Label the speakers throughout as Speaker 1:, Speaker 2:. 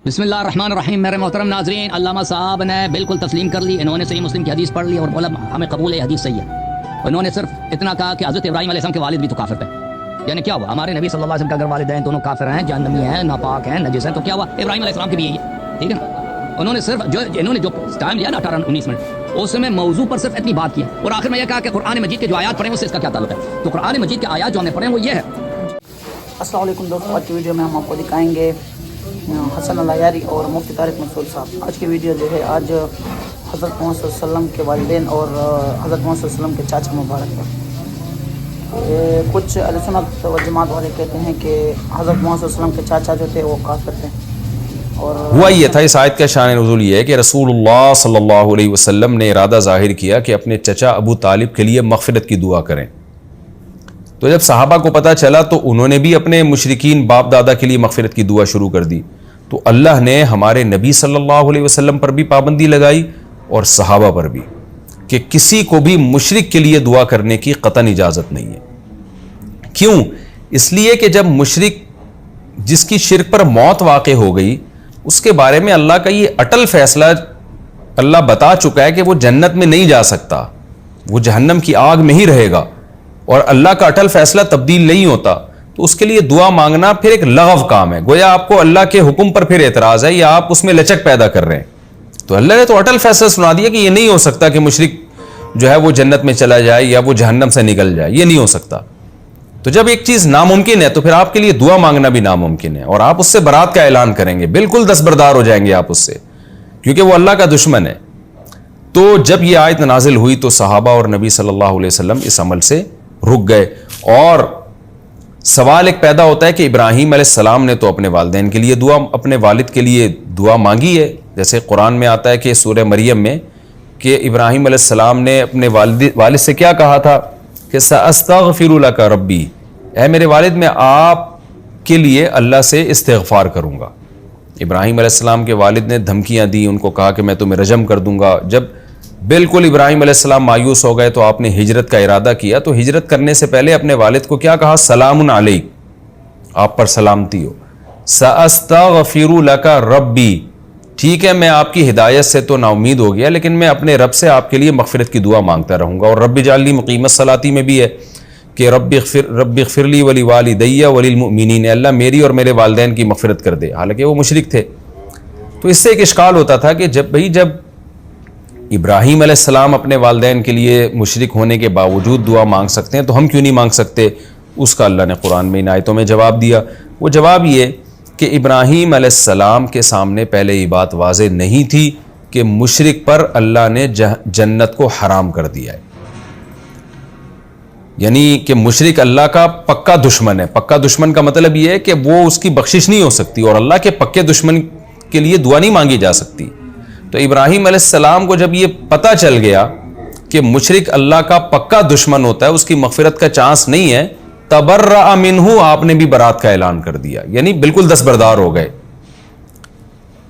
Speaker 1: بسم اللہ الرحمن الرحیم. میرے محترم ناظرین، علامہ صاحب نے بالکل تسلیم کر لی. انہوں نے صحیح مسلم کی حدیث پڑھ لی اور بولا ہمیں قبول ہے، حدیث صحیح ہے. انہوں نے صرف اتنا کہا کہ حضرت ابراہیم علیہ السلام کے والد بھی تو کافر تھے. یعنی کیا ہوا؟ ہمارے نبی صلی اللہ علیہ وسلم کا اگر والدین دونوں کافر ہیں، جہنمی ہیں، ناپاک ہیں، نجس ہیں، تو کیا ہوا؟ ابراہیم علیہ السلام کے بھی یہی ہے. ٹھیک ہے نا؟ انہوں نے صرف انہوں نے جو ٹائم لیا نا 18-19 منٹ، اس میں موضوع پر صرف اتنی بات کی ہے. اور آخر میں یہ کہا کہ قرآن مجید کے جو آیات پڑھیں اس سے اس کا کیا تعلق ہے. تو قرآن مجید کے آیات جو ہم نے پڑھے وہ یہ ہے.
Speaker 2: السلام علیکم دوستوں، آج کی ویڈیو میں ہم آپ کو دکھائیں گے حسن العیاری اور مفتی طارق منصور صاحب. آج کی ویڈیو جو ہے آج حضرت محمد صلی اللہ علیہ وسلم کے والدین اور حضرت محمد صلی اللہ علیہ وسلم کے چاچا مبارک ہے. کچھ اہل سنت و جماعت والے کہتے ہیں کہ حضرت محمد صلی اللہ علیہ وسلم کے چاچا جو تھے وہ کافر تھے. اور
Speaker 3: ہوا یہ تھا، اس آیت کا شان نزول یہ ہے کہ رسول اللہ صلی اللہ علیہ وسلم نے ارادہ ظاہر کیا کہ اپنے چچا ابو طالب کے لیے مغفرت کی دعا کریں. تو جب صحابہ کو پتہ چلا تو انہوں نے بھی اپنے مشرکین باپ دادا کے لیے مغفرت کی دعا شروع کر دی. تو اللہ نے ہمارے نبی صلی اللہ علیہ وسلم پر بھی پابندی لگائی اور صحابہ پر بھی کہ کسی کو بھی مشرک کے لیے دعا کرنے کی قطعاً اجازت نہیں ہے. کیوں؟ اس لیے کہ جب مشرک جس کی شرک پر موت واقع ہو گئی، اس کے بارے میں اللہ کا یہ اٹل فیصلہ اللہ بتا چکا ہے کہ وہ جنت میں نہیں جا سکتا، وہ جہنم کی آگ میں ہی رہے گا، اور اللہ کا اٹل فیصلہ تبدیل نہیں ہوتا. تو اس کے لیے دعا مانگنا پھر ایک لغو کام ہے. گویا آپ کو اللہ کے حکم پر پھر اعتراض ہے یا آپ اس میں لچک پیدا کر رہے ہیں. تو اللہ نے تو اٹل فیصلہ سنا دیا کہ یہ نہیں ہو سکتا کہ مشرک جو ہے وہ جنت میں چلا جائے یا وہ جہنم سے نکل جائے، یہ نہیں ہو سکتا. تو جب ایک چیز ناممکن ہے تو پھر آپ کے لیے دعا مانگنا بھی ناممکن ہے، اور آپ اس سے برات کا اعلان کریں گے، بالکل دستبردار ہو جائیں گے آپ اس سے، کیونکہ وہ اللہ کا دشمن ہے. تو جب یہ آیت نازل ہوئی تو صحابہ اور نبی صلی اللہ علیہ وسلم اس عمل سے رک گئے. اور سوال ایک پیدا ہوتا ہے کہ ابراہیم علیہ السلام نے تو اپنے والدین کے لیے دعا، اپنے والد کے لیے دعا مانگی ہے. جیسے قرآن میں آتا ہے کہ سورہ مریم میں کہ ابراہیم علیہ السلام نے اپنے والد سے کیا کہا تھا کہ سأستغفر لک ربی، اے میرے والد میں آپ کے لیے اللہ سے استغفار کروں گا. ابراہیم علیہ السلام کے والد نے دھمکیاں دی، ان کو کہا کہ میں تمہیں رجم کر دوں گا. جب بالکل ابراہیم علیہ السلام مایوس ہو گئے تو آپ نے ہجرت کا ارادہ کیا. تو ہجرت کرنے سے پہلے اپنے والد کو کیا کہا؟ سلام علیک، آپ پر سلامتی ہو. سأستغفر لک ربی، ٹھیک ہے میں آپ کی ہدایت سے تو نا امید ہو گیا، لیکن میں اپنے رب سے آپ کے لیے مغفرت کی دعا مانگتا رہوں گا. اور رب اجعلنی مقیم الصلاۃ میں بھی ہے کہ رب اغفر لی ولوالدی وللمؤمنین، اللہ میری اور میرے والدین کی مغفرت کر دے. حالانکہ وہ مشرک تھے. تو اس سے ایک اشکال ہوتا تھا کہ جب ابراہیم علیہ السلام اپنے والدین کے لیے مشرک ہونے کے باوجود دعا مانگ سکتے ہیں تو ہم کیوں نہیں مانگ سکتے؟ اس کا اللہ نے قرآن میں ان آیتوں میں جواب دیا. وہ جواب یہ کہ ابراہیم علیہ السلام کے سامنے پہلے یہ بات واضح نہیں تھی کہ مشرک پر اللہ نے جنت کو حرام کر دیا ہے. یعنی کہ مشرک اللہ کا پکا دشمن ہے. پکا دشمن کا مطلب یہ ہے کہ وہ اس کی بخشش نہیں ہو سکتی، اور اللہ کے پکے دشمن کے لیے دعا نہیں مانگی جا سکتی. تو ابراہیم علیہ السلام کو جب یہ پتہ چل گیا کہ مشرک اللہ کا پکا دشمن ہوتا ہے، اس کی مغفرت کا چانس نہیں ہے، تبرأ منہ، آپ نے بھی برات کا اعلان کر دیا، یعنی بالکل دستبردار ہو گئے.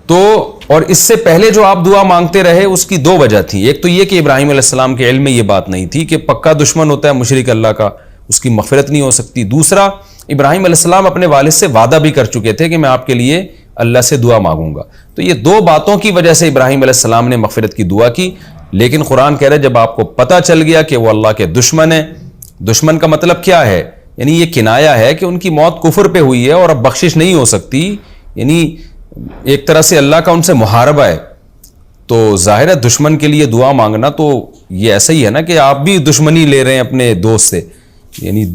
Speaker 3: تو اور اس سے پہلے جو آپ دعا مانگتے رہے اس کی دو وجہ تھی. ایک تو یہ کہ ابراہیم علیہ السلام کے علم میں یہ بات نہیں تھی کہ پکا دشمن ہوتا ہے مشرک اللہ کا، اس کی مغفرت نہیں ہو سکتی. دوسرا، ابراہیم علیہ السلام اپنے والد سے وعدہ بھی کر چکے تھے کہ میں آپ کے لیے اللہ سے دعا مانگوں گا. تو یہ دو باتوں کی وجہ سے ابراہیم علیہ السلام نے مغفرت کی دعا کی. لیکن قرآن کہہ رہا ہے جب آپ کو پتہ چل گیا کہ وہ اللہ کے دشمن ہیں. دشمن کا مطلب کیا ہے؟ یعنی یہ کنایا ہے کہ ان کی موت کفر پہ ہوئی ہے اور اب بخشش نہیں ہو سکتی. یعنی ایک طرح سے اللہ کا ان سے محاربہ ہے. تو ظاہر ہے دشمن کے لیے دعا مانگنا تو یہ ایسا ہی ہے نا کہ آپ بھی دشمنی لے رہے ہیں اپنے دوست سے. یعنی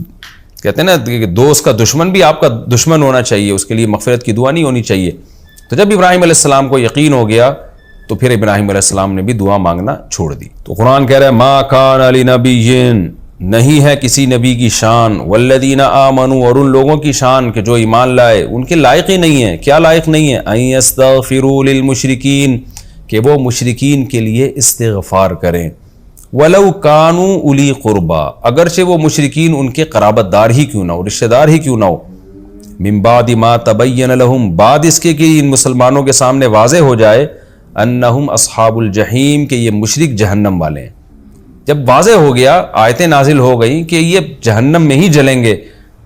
Speaker 3: کہتے ہیں نا کہ دوست کا دشمن بھی آپ کا دشمن ہونا چاہیے، اس کے لیے مغفرت کی دعا نہیں ہونی چاہیے. تو جب ابراہیم علیہ السلام کو یقین ہو گیا تو پھر ابراہیم علیہ السلام نے بھی دعا مانگنا چھوڑ دی. تو قرآن کہہ رہا ہے ما کان لنبی، نہیں ہے کسی نبی کی شان، والذین آمنوا، اور ان لوگوں کی شان کہ جو ایمان لائے، ان کے لائق ہی نہیں ہے. کیا لائق نہیں ہے؟ ان یستغفروا للمشرکین، کہ وہ مشرکین کے لیے استغفار کریں. ولو کانوا اولی قربا، اگرچہ وہ مشرکین ان کے قرابت دار ہی کیوں نہ ہو، رشتہ دار ہی کیوں نہ ہو. من بعد ما تبین لہم، بعد اس کے کہ ان مسلمانوں کے سامنے واضح ہو جائے، انہم اصحاب الجحیم، کہ یہ مشرک جہنم والے ہیں. جب واضح ہو گیا، آیتیں نازل ہو گئیں کہ یہ جہنم میں ہی جلیں گے،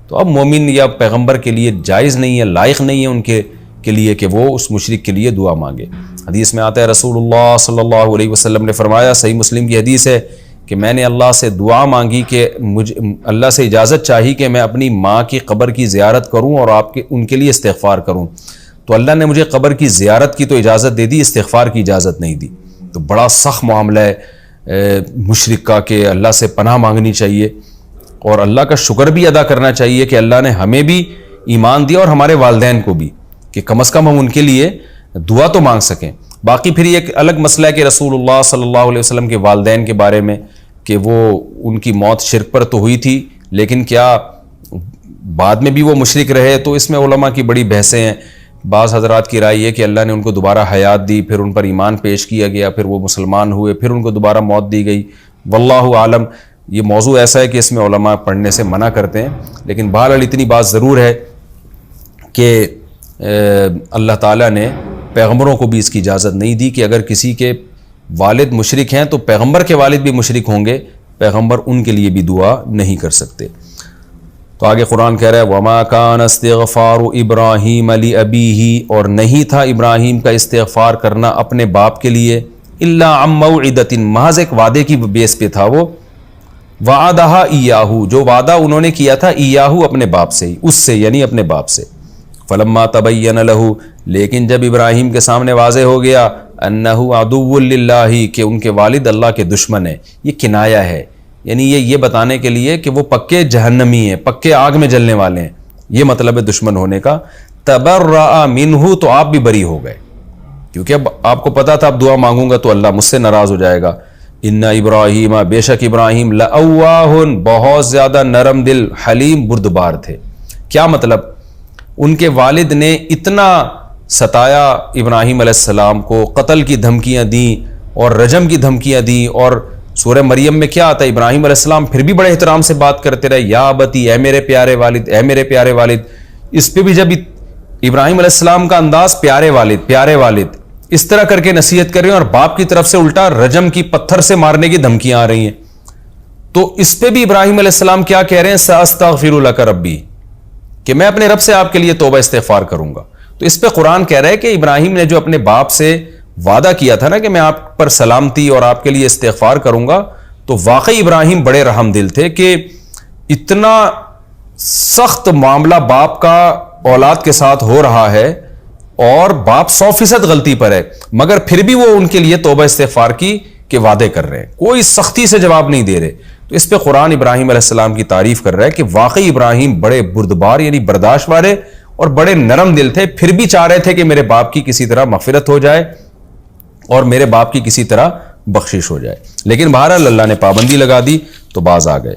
Speaker 3: تو اب مومن یا پیغمبر کے لیے جائز نہیں ہے، لائق نہیں ہے ان کے کے لیے کہ وہ اس مشرک کے لیے دعا مانگے۔ حدیث میں آتا ہے رسول اللہ صلی اللہ علیہ وسلم نے فرمایا، صحیح مسلم کی حدیث ہے کہ میں نے اللہ سے دعا مانگی کہ مجھے اللہ سے اجازت چاہی کہ میں اپنی ماں کی قبر کی زیارت کروں اور ان کے لیے استغفار کروں، تو اللہ نے مجھے قبر کی زیارت کی تو اجازت دے دی، استغفار کی اجازت نہیں دی۔ تو بڑا سخت معاملہ ہے مشرک کا کہ اللہ سے پناہ مانگنی چاہیے اور اللہ کا شکر بھی ادا کرنا چاہیے کہ اللہ نے ہمیں بھی ایمان دیا اور ہمارے والدین کو بھی، کہ کم از کم ہم ان کے لیے دعا تو مانگ سکیں۔ باقی پھر یہ ایک الگ مسئلہ ہے کہ رسول اللہ صلی اللہ علیہ وسلم کے والدین کے بارے میں کہ وہ ان کی موت شرک پر تو ہوئی تھی، لیکن کیا بعد میں بھی وہ مشرک رہے؟ تو اس میں علماء کی بڑی بحثیں ہیں۔ بعض حضرات کی رائے یہ کہ اللہ نے ان کو دوبارہ حیات دی، پھر ان پر ایمان پیش کیا گیا، پھر وہ مسلمان ہوئے، پھر ان کو دوبارہ موت دی گئی، واللہ عالم۔ یہ موضوع ایسا ہے کہ اس میں علماء پڑھنے سے منع کرتے ہیں، لیکن بہرحال اتنی بات ضرور ہے کہ اللہ تعالیٰ نے پیغمبروں کو بھی اس کی اجازت نہیں دی کہ اگر کسی کے والد مشرک ہیں تو پیغمبر کے والد بھی مشرک ہوں گے، پیغمبر ان کے لیے بھی دعا نہیں کر سکتے۔ تو آگے قرآن کہہ رہا ہے وَمَا كَانَ اسْتِغْفَارُ إِبْرَاهِيمَ لِأَبِيهِ، اور نہیں تھا ابراہیم کا استغفار کرنا اپنے باپ کے لیے، إِلَّا عَن مَوْعِدَةٍ، محض ایک وعدے کی بیس پہ تھا، وہ وَعَدَهَا إِيَّاهُ، جو وعدہ انہوں نے کیا تھا، إِيَّاهُ اپنے باپ سے، اس سے یعنی اپنے باپ سے۔ فلما تبین لہ، لیکن جب ابراہیم کے سامنے واضح ہو گیا انہ عدو للہ، کہ ان کے والد اللہ کے دشمن ہیں، یہ کنایہ ہے، یعنی یہ بتانے کے لیے کہ وہ پکے جہنمی ہیں، پکے آگ میں جلنے والے ہیں، یہ مطلب ہے دشمن ہونے کا۔ تبرأ منہ، تو آپ بھی بری ہو گئے، کیونکہ اب آپ کو پتا تھا اب دعا مانگوں گا تو اللہ مجھ سے ناراض ہو جائے گا۔ ان ابراہیم، بے شک ابراہیم، لأواہ، بہت زیادہ نرم دل، حلیم، بردبار تھے۔ کیا مطلب؟ ان کے والد نے اتنا ستایا ابراہیم علیہ السلام کو، قتل کی دھمکیاں دیں اور رجم کی دھمکیاں دیں، اور سورہ مریم میں کیا آتا ہے، ابراہیم علیہ السلام پھر بھی بڑے احترام سے بات کرتے رہے، یا ابتی، اے میرے پیارے والد، اے میرے پیارے والد۔ اس پہ بھی جب ابراہیم علیہ السلام کا انداز پیارے والد، پیارے والد، اس طرح کر کے نصیحت کر رہے ہیں، اور باپ کی طرف سے الٹا رجم کی، پتھر سے مارنے کی دھمکیاں آ رہی ہیں، تو اس پہ بھی ابراہیم علیہ السلام کیا کہہ رہے ہیں، سأستغفر لک ربی، کہ میں اپنے رب سے آپ کے لیے توبہ استغفار کروں گا۔ تو اس پہ قرآن کہہ رہا ہے کہ ابراہیم نے جو اپنے باپ سے وعدہ کیا تھا نا کہ میں آپ پر سلامتی اور آپ کے لیے استغفار کروں گا، تو واقعی ابراہیم بڑے رحم دل تھے کہ اتنا سخت معاملہ باپ کا اولاد کے ساتھ ہو رہا ہے اور باپ 100% غلطی پر ہے، مگر پھر بھی وہ ان کے لیے توبہ استغفار کی کہ وعدے کر رہے ہیں، کوئی سختی سے جواب نہیں دے رہے۔ تو اس پہ قرآن ابراہیم علیہ السلام کی تعریف کر رہا ہے کہ واقعی ابراہیم بڑے بردبار یعنی برداشت والے اور بڑے نرم دل تھے، پھر بھی چاہ رہے تھے کہ میرے باپ کی کسی طرح مغفرت ہو جائے اور میرے باپ کی کسی طرح بخشش ہو جائے، لیکن بہرحال اللہ نے پابندی لگا دی تو باز آ گئے۔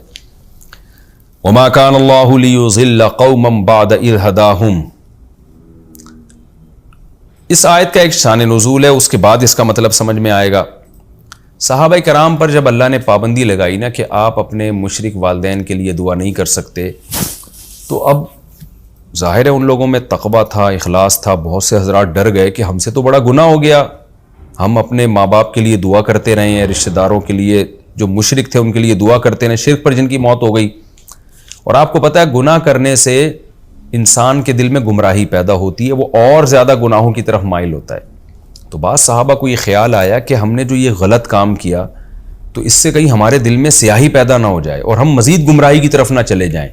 Speaker 3: وما كان الله ليضل قوما بعد إذ هداهم، اس آیت کا ایک شان نزول ہے، اس کے بعد اس کا مطلب سمجھ میں آئے گا۔ صحابہ کرام پر جب اللہ نے پابندی لگائی نا کہ آپ اپنے مشرک والدین کے لیے دعا نہیں کر سکتے، تو اب ظاہر ہے ان لوگوں میں تقویٰ تھا، اخلاص تھا، بہت سے حضرات ڈر گئے کہ ہم سے تو بڑا گناہ ہو گیا، ہم اپنے ماں باپ کے لیے دعا کرتے رہے ہیں، رشتہ داروں کے لیے جو مشرک تھے ان کے لیے دعا کرتے رہے، شرک پر جن کی موت ہو گئی۔ اور آپ کو پتہ ہے گناہ کرنے سے انسان کے دل میں گمراہی پیدا ہوتی ہے، وہ اور زیادہ گناہوں کی طرف مائل ہوتا ہے۔ تو بعض صحابہ کو یہ خیال آیا کہ ہم نے جو یہ غلط کام کیا تو اس سے کہیں ہمارے دل میں سیاہی پیدا نہ ہو جائے اور ہم مزید گمراہی کی طرف نہ چلے جائیں۔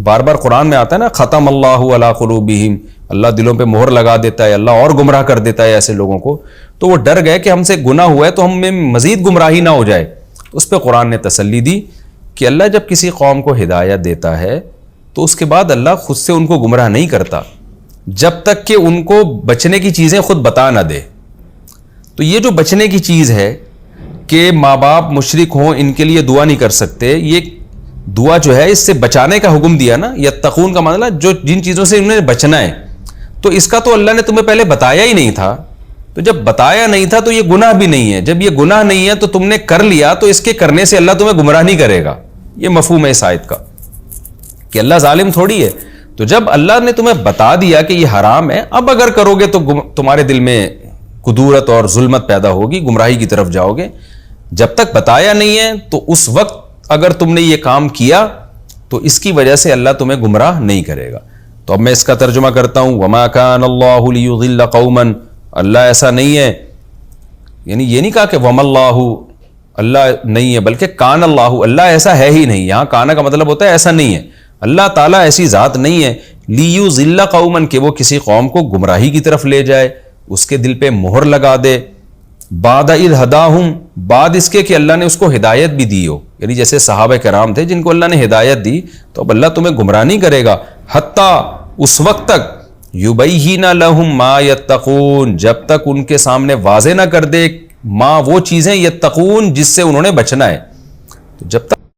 Speaker 3: بار بار قرآن میں آتا ہے نا ختم اللہ علی قلوبہم، اللہ دلوں پہ مہر لگا دیتا ہے، اللہ اور گمراہ کر دیتا ہے ایسے لوگوں کو۔ تو وہ ڈر گئے کہ ہم سے گناہ ہوا ہے تو ہم میں مزید گمراہی نہ ہو جائے۔ اس پہ قرآن نے تسلی دی کہ اللہ جب کسی قوم کو ہدایت دیتا ہے تو اس کے بعد اللہ خود سے ان کو گمراہ نہیں کرتا جب تک کہ ان کو بچنے کی چیزیں خود بتا نہ دے۔ تو یہ جو بچنے کی چیز ہے کہ ماں باپ مشرک ہوں ان کے لیے دعا نہیں کر سکتے، یہ دعا جو ہے اس سے بچانے کا حکم دیا نا، یتقون کا مطلب جو جن چیزوں سے انہیں بچنا ہے، تو اس کا تو اللہ نے تمہیں پہلے بتایا ہی نہیں تھا، تو جب بتایا نہیں تھا تو یہ گناہ بھی نہیں ہے، جب یہ گناہ نہیں ہے تو تم نے کر لیا تو اس کے کرنے سے اللہ تمہیں گمراہ نہیں کرے گا۔ یہ مفہوم ہے اس آیت کا کہ اللہ ظالم تھوڑی ہے۔ تو جب اللہ نے تمہیں بتا دیا کہ یہ حرام ہے، اب اگر کرو گے تو تمہارے دل میں کدورت اور ظلمت پیدا ہوگی، گمراہی کی طرف جاؤ گے۔ جب تک بتایا نہیں ہے تو اس وقت اگر تم نے یہ کام کیا تو اس کی وجہ سے اللہ تمہیں گمراہ نہیں کرے گا۔ تو اب میں اس کا ترجمہ کرتا ہوں، وما کان اللہ لیضل قوما، اللہ ایسا نہیں ہے، یعنی یہ نہیں کہا کہ وما اللہ، اللہ نہیں ہے، بلکہ کان اللہ، اللہ ایسا ہے ہی نہیں. یہاں کانا کا مطلب ہوتا ہے ایسا نہیں ہے، اللہ تعالیٰ ایسی ذات نہیں ہے لیضل قوما کہ وہ کسی قوم کو گمراہی کی طرف لے جائے، اس کے دل پہ مہر لگا دے، بعد اذ ہداہم، بعد اس کے کہ اللہ نے اس کو ہدایت بھی دی ہو. یعنی جیسے صحابہ کرام تھے جن کو اللہ نے ہدایت دی، تو اب اللہ تمہیں گمراہ نہیں کرے گا، حتیٰ اس وقت تک یبین لہم ما یتقون، جب تک ان کے سامنے واضح نہ کر دے ما وہ چیزیں یتقون جس سے انہوں نے بچنا ہے. تو جب تک